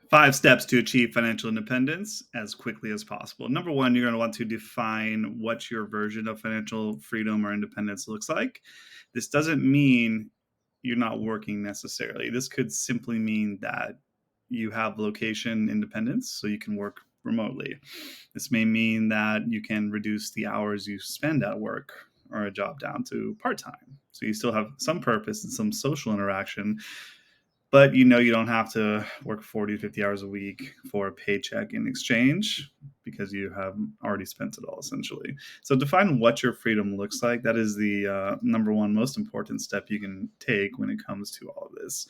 5 steps to achieve financial independence as quickly as possible. Number one, you're going to want to define what your version of financial freedom or independence looks like. This doesn't mean you're not working necessarily. This could simply mean that you have location independence, so you can work remotely. This may mean that you can reduce the hours you spend at work or a job down to part-time. So you still have some purpose and some social interaction, but you don't have to work 40 to 50 hours a week for a paycheck in exchange because you have already spent it all, essentially. So define what your freedom looks like. That is the number one most important step you can take when it comes to all of this.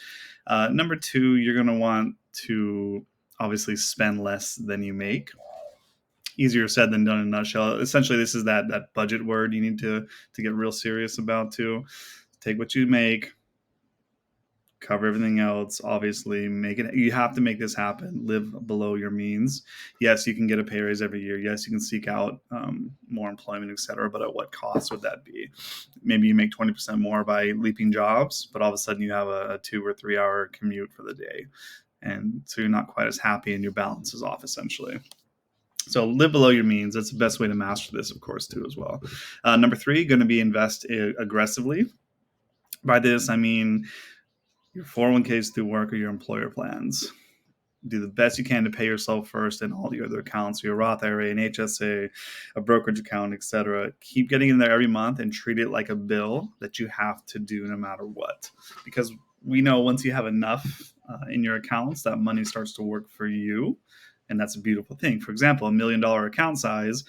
Number two, you're going to want to obviously spend less than you make. Easier said than done in a nutshell. Essentially, this is that budget word you need to get real serious about too. Take what you make, cover everything else. Obviously, you have to make this happen. Live below your means. Yes, you can get a pay raise every year. Yes, you can seek out more employment, etc. But at what cost would that be? Maybe you make 20% more by leaping jobs, but all of a sudden you have a 2 or 3 hour commute for the day, and so you're not quite as happy and your balance is off, essentially. So live below your means. That's the best way to master this, of course, too, as well. Number three, going to be invest aggressively. By this, I mean your 401ks through work or your employer plans. Do the best you can to pay yourself first and all the other accounts, your Roth IRA, an HSA, a brokerage account, etc. Keep getting in there every month and treat it like a bill that you have to do no matter what. Because we know once you have enough in your accounts, that money starts to work for you. And that's a beautiful thing. For example, $1 million account size,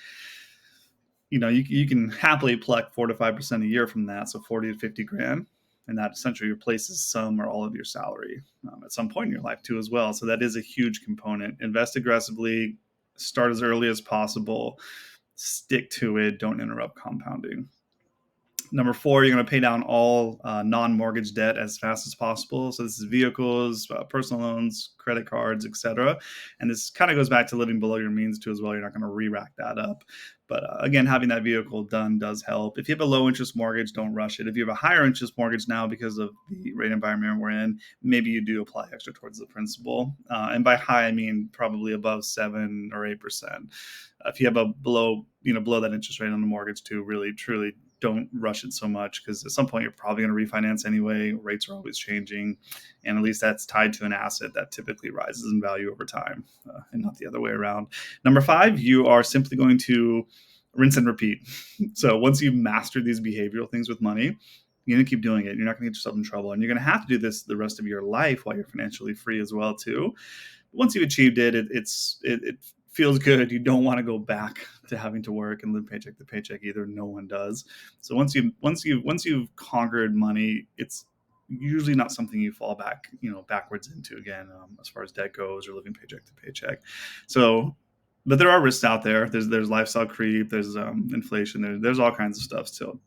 you can happily pluck 4 to 5% a year from that. So 40 to 50 grand. And that essentially replaces some or all of your salary at some point in your life too as well. So that is a huge component. Invest aggressively, start as early as possible, stick to it, don't interrupt compounding. Number four, you're going to pay down all non-mortgage debt as fast as possible. So this is vehicles, personal loans, credit cards, etc. And this kind of goes back to living below your means too as well. You're not going to re-rack that up. But again, having that vehicle done does help. If you have a low interest mortgage, don't rush it. If you have a higher interest mortgage now because of the rate environment we're in, maybe you do apply extra towards the principal. And by high, I mean probably above 7 or 8%. If you have a below that interest rate on the mortgage too, really, truly don't rush it so much, because at some point you're probably going to refinance anyway. Rates are always changing, and at least that's tied to an asset that typically rises in value over time, and not the other way around. Number five, you are simply going to rinse and repeat. So once you've mastered these behavioral things with money, you're going to keep doing it. You're not going to get yourself in trouble, and you're going to have to do this the rest of your life while you're financially free as well too. Once you've achieved it, it feels good. You don't want to go back to having to work and live paycheck to paycheck either. No one does. So once you've conquered money, it's usually not something you fall backwards into again, as far as debt goes or living paycheck to paycheck. So, but there are risks out there. There's lifestyle creep. There's inflation. There's all kinds of stuff still.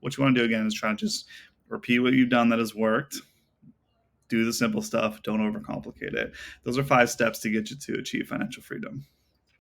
What you want to do again is try to just repeat what you've done that has worked. Do the simple stuff. Don't overcomplicate it. Those are 5 steps to get you to achieve financial freedom.